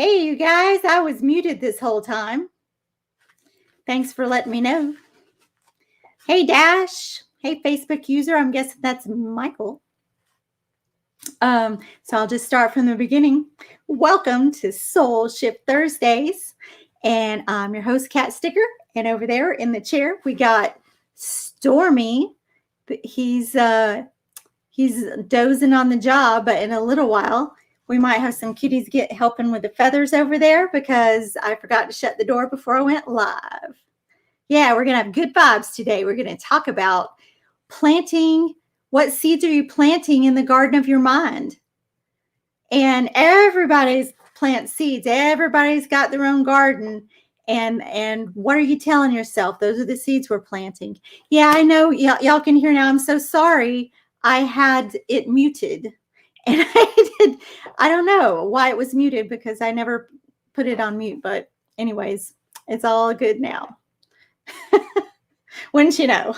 Hey, you guys, I was muted this whole time. Thanks for letting me know. Hey, Dash. Hey, Facebook user. I'm guessing that's Michael. So I'll just start from the beginning. Welcome to Soul Shift Thursdays. And I'm your host, Kat Sticker. And over there in the chair, we got Stormy. He's dozing on the job, but in a little while, we might have some kitties helping with the feathers over there because I forgot to shut the door before I went live. Yeah, we're going to have good vibes today. We're going to talk about planting. What seeds are you planting in the garden of your mind? And everybody's plant seeds. Everybody's got their own garden. And what are you telling yourself? Those are the seeds we're planting. Yeah, I know. Y'all can hear now. I'm so sorry. I had it muted. And I don't know why it was muted because I never put it on mute. But anyways, it's all good now. Wouldn't you know?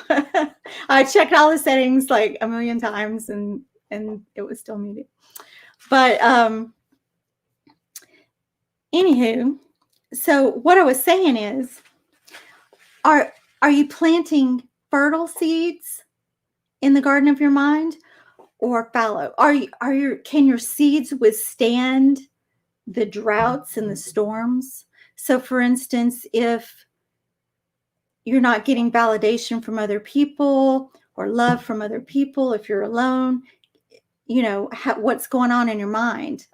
I checked all the settings like a million times and it was still muted. But anywho, so what I was saying is, are you planting fertile seeds in the garden of your mind or fallow? Can your seeds withstand the droughts and the storms? So for instance, if you're not getting validation from other people or love from other people, if you're alone, what's going on in your mind?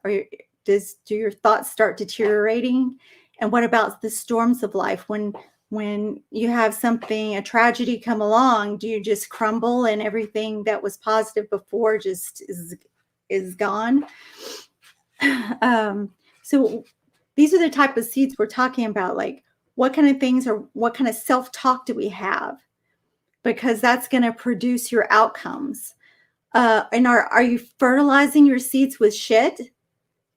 Do your thoughts start deteriorating? And what about the storms of life? When you have a tragedy come along, do you just crumble and everything that was positive before just is gone? So these are the type of seeds we're talking about. Like, what kind of things or what kind of self-talk do we have? Because that's going to produce your outcomes. And are you fertilizing your seeds with shit?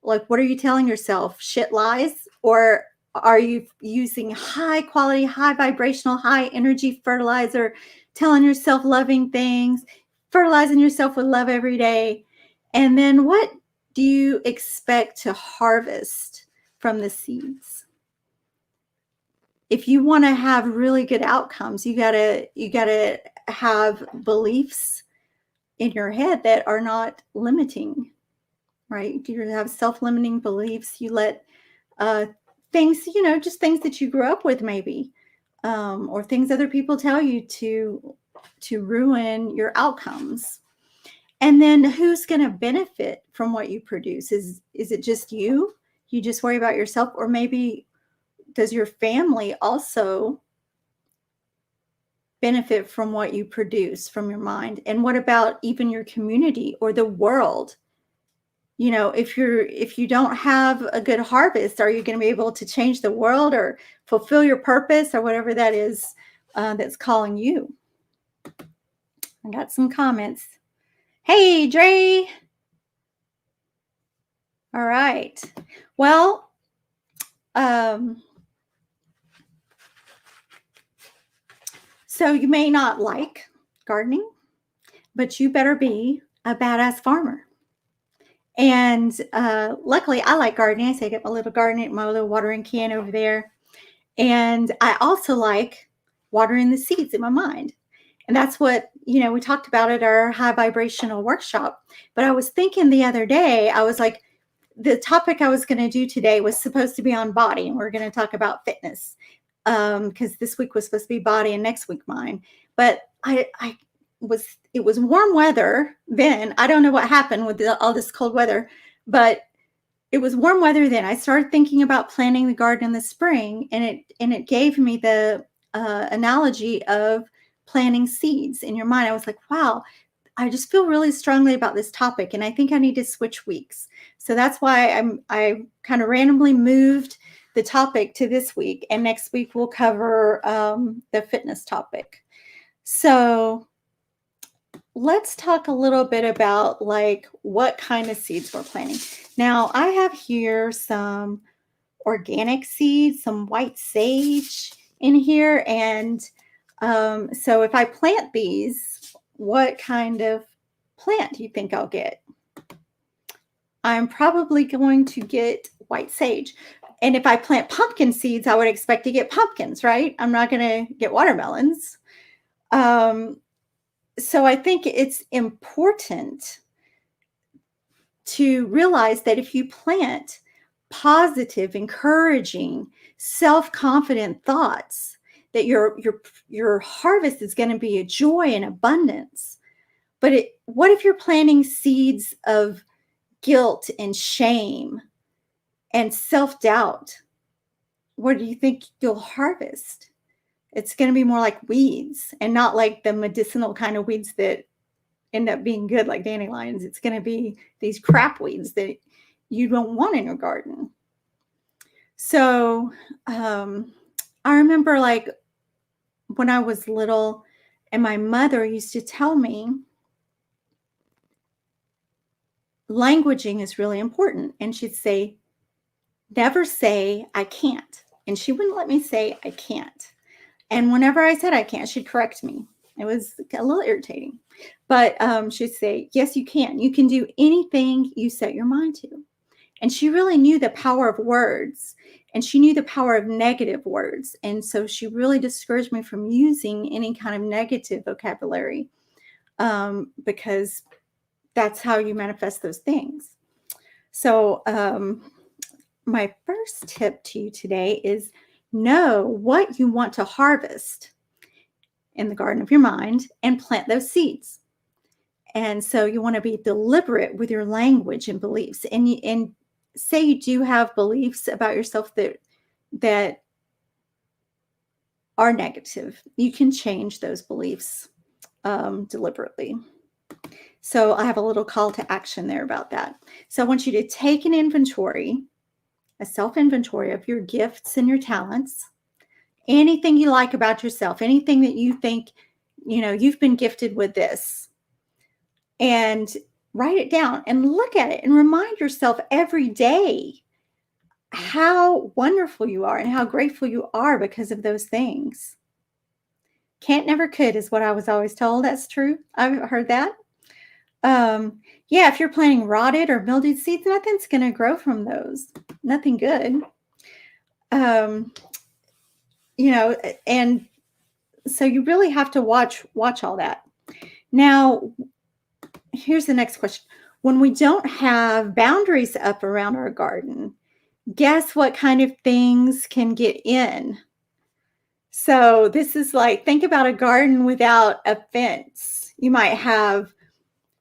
Like, what are you telling yourself? Shit lies? Or are you using high quality, high vibrational, high energy fertilizer, telling yourself loving things, fertilizing yourself with love every day? And then what do you expect to harvest from the seeds? If you want to have really good outcomes, you gotta have beliefs in your head that are not limiting, right? You have self-limiting beliefs. You let things, just things that you grew up with maybe, or things other people tell you to ruin your outcomes. And then who's going to benefit from what you produce? Is it just you? You just worry about yourself, or maybe does your family also benefit from what you produce from your mind? And what about even your community or the world? If you don't have a good harvest, are you going to be able to change the world or fulfill your purpose or whatever that is that's calling you? I got some comments. Hey, Dre. All right. Well, so you may not like gardening, but you better be a badass farmer. And luckily, I like gardening. So I get my little garden, my little watering can over there. And I also like watering the seeds in my mind. And that's what, we talked about at our high vibrational workshop. But I was thinking the other day, I was like, the topic I was going to do today was supposed to be on body. And we're going to talk about fitness because this week was supposed to be body and next week mind. But it was warm weather then. I don't know what happened with all this cold weather, but it was warm weather then. I started thinking about planting the garden in the spring, and it gave me the analogy of planting seeds in your mind. I was like, wow, I just feel really strongly about this topic, and I think I need to switch weeks. So that's why I kind of randomly moved the topic to this week, and next week we'll cover the fitness topic. So let's talk a little bit about like what kind of seeds we're planting. Now, I have here some organic seeds, some white sage in here. And so if I plant these, what kind of plant do you think I'll get? I'm probably going to get white sage. And if I plant pumpkin seeds, I would expect to get pumpkins, right? I'm not going to get watermelons. So I think it's important to realize that if you plant positive, encouraging, self-confident thoughts, that your harvest is going to be a joy and abundance. But what if you're planting seeds of guilt and shame and self-doubt? What do you think you'll harvest? It's going to be more like weeds, and not like the medicinal kind of weeds that end up being good, like dandelions. It's going to be these crap weeds that you don't want in your garden. So I remember, like, when I was little, and my mother used to tell me languaging is really important. And she'd say, never say I can't. And she wouldn't let me say I can't. And whenever I said I can't, she'd correct me. It was a little irritating. But she'd say, yes, you can. You can do anything you set your mind to. And she really knew the power of words, and she knew the power of negative words. And so she really discouraged me from using any kind of negative vocabulary, because that's how you manifest those things. So my first tip to you today is know what you want to harvest in the garden of your mind and plant those seeds. And so you want to be deliberate with your language and beliefs. And say you do have beliefs about yourself that are negative, you can change those beliefs deliberately. So I have a little call to action there about that. So I want you to take an inventory, a self-inventory of your gifts and your talents, anything you like about yourself, anything that you think, you've been gifted with this, and write it down and look at it and remind yourself every day how wonderful you are and how grateful you are because of those things. Can't never could is what I was always told. That's true. I've heard that. Yeah, if you're planting rotted or mildewed seeds, nothing's going to grow from those. Nothing good. And so you really have to watch all that. Now, here's the next question. When we don't have boundaries up around our garden, guess what kind of things can get in? So this is like, think about a garden without a fence. You might have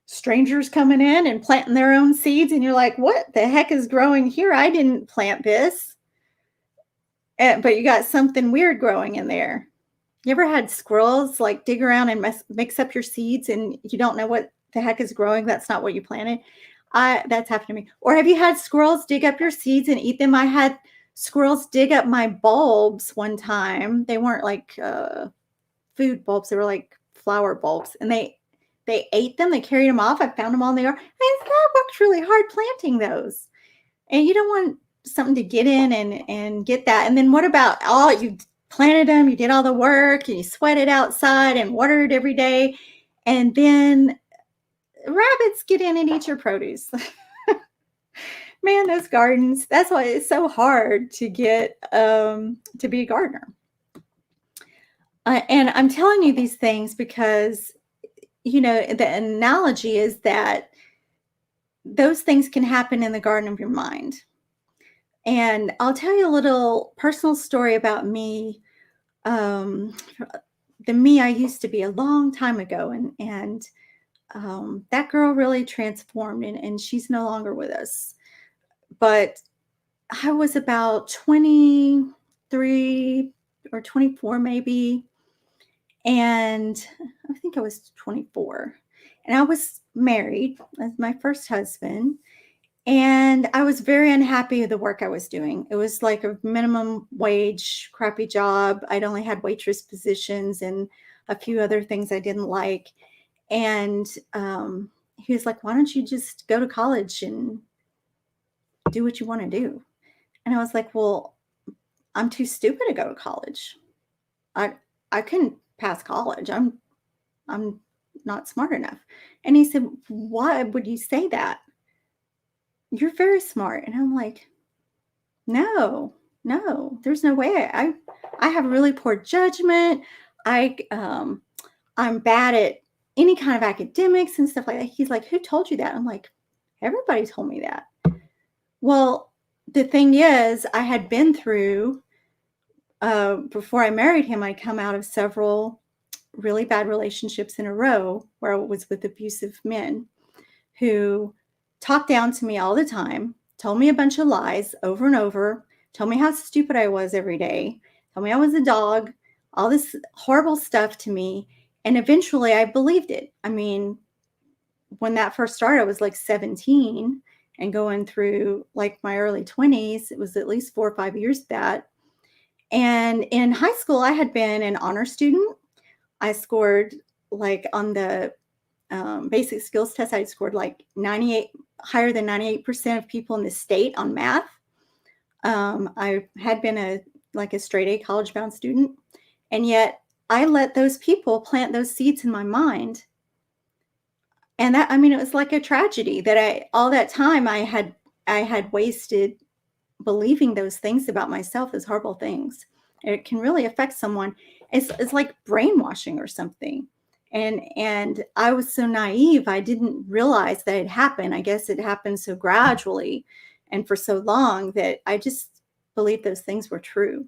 strangers coming in and planting their own seeds, and you're like, what the heck is growing here? I didn't plant this. But you got something weird growing in there. You ever had squirrels like dig around and mix up your seeds, and you don't know what the heck is growing? That's not what you planted. That's happened to me. Or have you had squirrels dig up your seeds and eat them? I had squirrels dig up my bulbs one time. They weren't like food bulbs. They were like flower bulbs, and they ate them. They carried them off. I found them all in the yard. I worked really hard planting those. And you don't want something to get in and get that. And then what about, you planted them, you did all the work, and you sweated outside and watered every day, and then rabbits get in and eat your produce. Man, those gardens, that's why it's so hard to get to be a gardener. And I'm telling you these things because, the analogy is that those things can happen in the garden of your mind. And I'll tell you a little personal story about me, the me I used to be a long time ago. And that girl really transformed, and she's no longer with us. But I was about 23 or 24 maybe. And I think I was 24. And I was married with my first husband. And I was very unhappy with the work I was doing. It was like a minimum wage, crappy job. I'd only had waitress positions and a few other things I didn't like. And he was like, why don't you just go to college and do what you want to do? And I was like, well, I'm too stupid to go to college. I couldn't pass college. I'm not smart enough. And he said, why would you say that? You're very smart. And I'm like, No, no, there's no way. I have really poor judgment. I I'm bad at any kind of academics and stuff like that. He's like, who told you that? I'm like, everybody told me that. Well, the thing is, I had been through before I married him, I'd come out of several really bad relationships in a row where I was with abusive men who talked down to me all the time, told me a bunch of lies over and over, told me how stupid I was every day, told me I was a dog, all this horrible stuff to me. And eventually I believed it. I mean, when that first started, I was like 17 and going through like my early 20s. It was at least 4 or 5 years that. And in high school, I had been an honor student. I scored like on the basic skills test, I scored like 98, higher than 98% of people in the state on math. I had been a straight A college bound student. And yet I let those people plant those seeds in my mind. And that, I mean, it was like a tragedy that all that time I had wasted believing those things about myself, as horrible things. It can really affect someone. It's like brainwashing or something. And I was so naive, I didn't realize that it happened. I guess it happened so gradually and for so long that I just believed those things were true.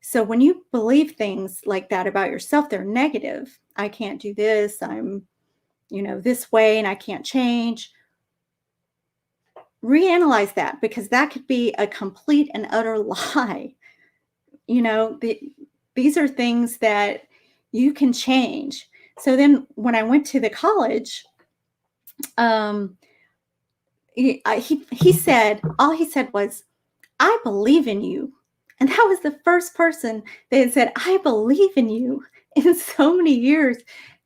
So when you believe things like that about yourself, they're negative. I can't do this. I'm, this way and I can't change. Reanalyze that, because that could be a complete and utter lie. These are things that you can change. So then when I went to the college, he said, all he said was, I believe in you. And that was the first person that had said, I believe in you in so many years.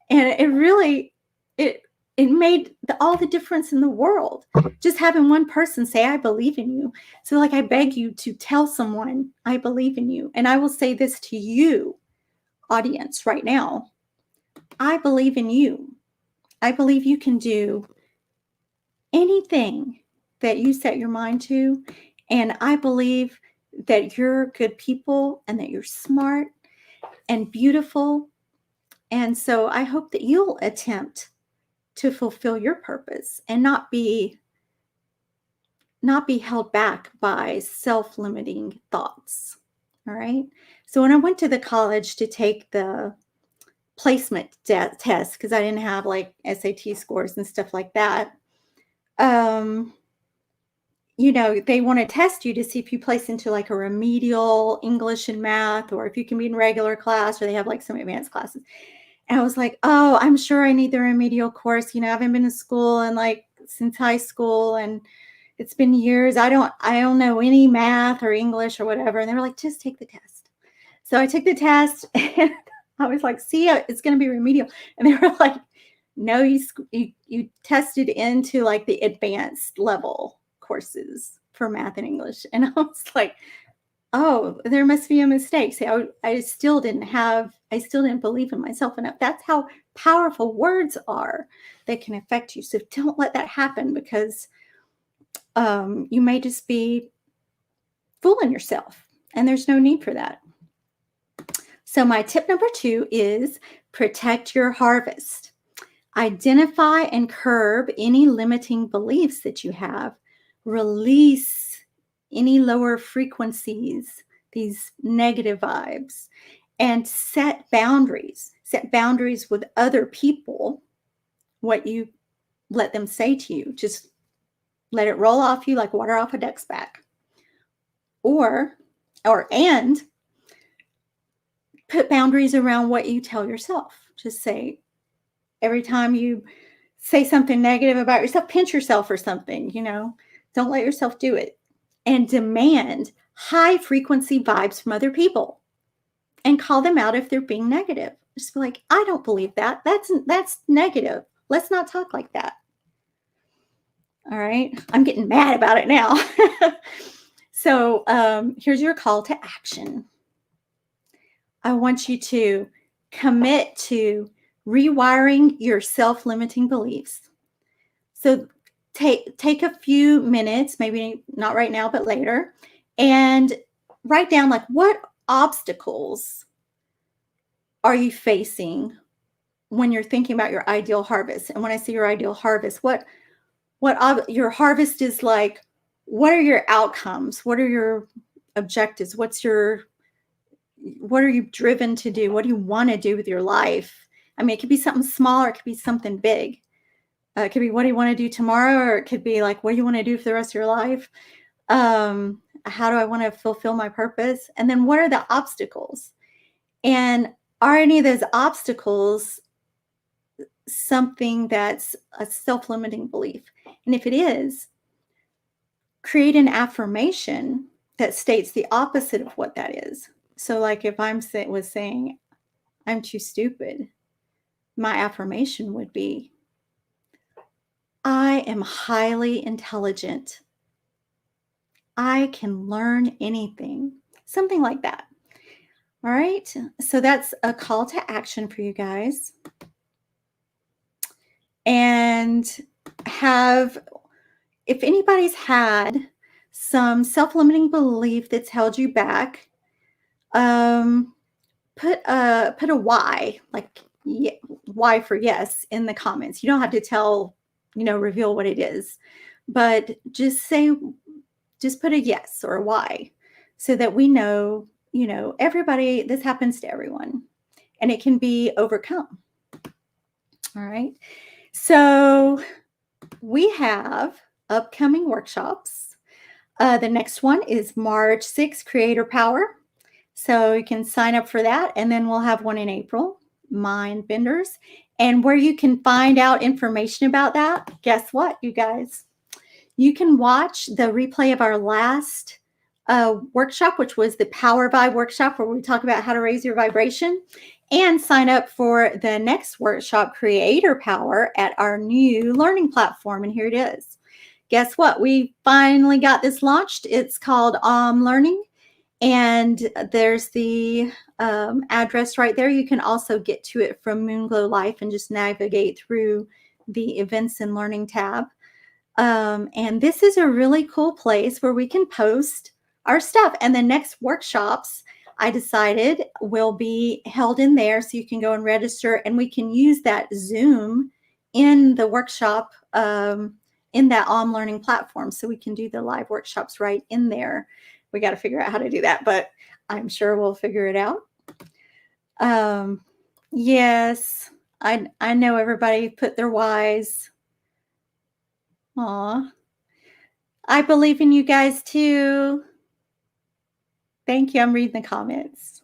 And it really, it made all the difference in the world. Just having one person say, I believe in you. So like, I beg you to tell someone, I believe in you. And I will say this to you, audience, right now. I believe in you. I believe you can do anything that you set your mind to. And I believe that you're good people and that you're smart and beautiful. And so I hope that you'll attempt to fulfill your purpose and not be held back by self-limiting thoughts. All right. So when I went to the college to take the placement test, because I didn't have like SAT scores and stuff like that, they want to test you to see if you place into like a remedial English and math, or if you can be in regular class, or they have like some advanced classes. And I was like, oh, I'm sure I need the remedial course. I haven't been to school and like since high school, and it's been years. I don't know any math or English or whatever. And they were like, just take the test. So I took the test and I was like, see, it's going to be remedial. And they were like, no, you tested into like the advanced level courses for math and English. And I was like, oh, there must be a mistake. See, I still didn't believe in myself enough. That's how powerful words are. They can affect you. So don't let that happen, because you may just be fooling yourself, and there's no need for that. So my tip number 2 is protect your harvest. Identify and curb any limiting beliefs that you have. Release any lower frequencies, these negative vibes, and set boundaries. Set boundaries with other people, what you let them say to you. Just let it roll off you like water off a duck's back. And put boundaries around what you tell yourself. Just say, every time you say something negative about yourself, pinch yourself or something, don't let yourself do it. And demand high frequency vibes from other people and call them out if they're being negative. Just be like, I don't believe that. That's negative. Let's not talk like that. All right. I'm getting mad about it now. So here's your call to action. I want you to commit to rewiring your self-limiting beliefs. So take a few minutes, maybe not right now, but later, and write down like what obstacles are you facing when you're thinking about your ideal harvest. And when I say your ideal harvest, your harvest is like, what are your outcomes? What are your objectives? What are you driven to do? What do you want to do with your life? I mean, it could be something small or it could be something big. It could be, what do you want to do tomorrow? Or it could be like, what do you want to do for the rest of your life? How do I want to fulfill my purpose? And then what are the obstacles? And are any of those obstacles something that's a self-limiting belief? And if it is, create an affirmation that states the opposite of what that is. So like if was saying, I'm too stupid, my affirmation would be, I am highly intelligent. I can learn anything. Something like that. All right. So that's a call to action for you guys. And if anybody's had some self-limiting belief that's held you back, put a Y, like Y for yes, in the comments. You don't have to reveal what it is, but just put a yes or a Y so that we know, everybody, this happens to everyone and it can be overcome. All right. So we have upcoming workshops. The next one is March 6th, Creator Power. So you can sign up for that. And then we'll have one in April, Mind Benders. And where you can find out information about that, guess what, you guys? You can watch the replay of our last workshop, which was the Power Vibe workshop, where we talk about how to raise your vibration, and sign up for the next workshop, Creator Power, at our new learning platform. And here it is. Guess what? We finally got this launched. It's called Learning. And there's the address right there. You can also get to it from Moonglow Life and just navigate through the Events and Learning tab. And this is a really cool place where we can post our stuff. And the next workshops, I decided, will be held in there, so you can go and register, and we can use that Zoom in the workshop, in that Learning platform. So we can do the live workshops right in there. We got to figure out how to do that, but I'm sure we'll figure it out. Yes, I know everybody put their Ys. Aw, I believe in you guys too. Thank you. I'm reading the comments.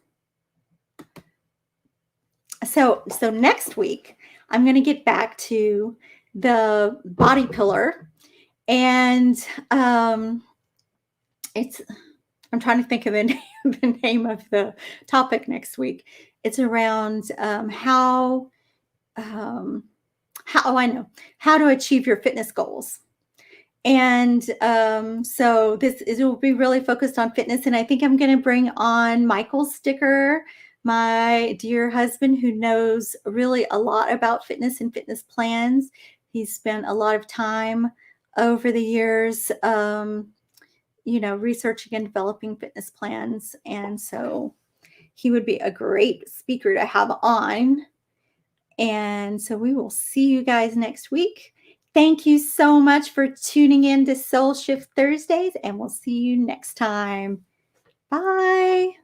So next week, I'm going to get back to the body pillar, and I'm trying to think of the name of the topic next week. It's around how to achieve your fitness goals. And so it will be really focused on fitness. And I think I'm going to bring on Michael Sticker, my dear husband, who knows really a lot about fitness and fitness plans. He's spent a lot of time over the years, researching and developing fitness plans. And so he would be a great speaker to have on. And so we will see you guys next week. Thank you so much for tuning in to Soul Shift Thursdays, and we'll see you next time. Bye.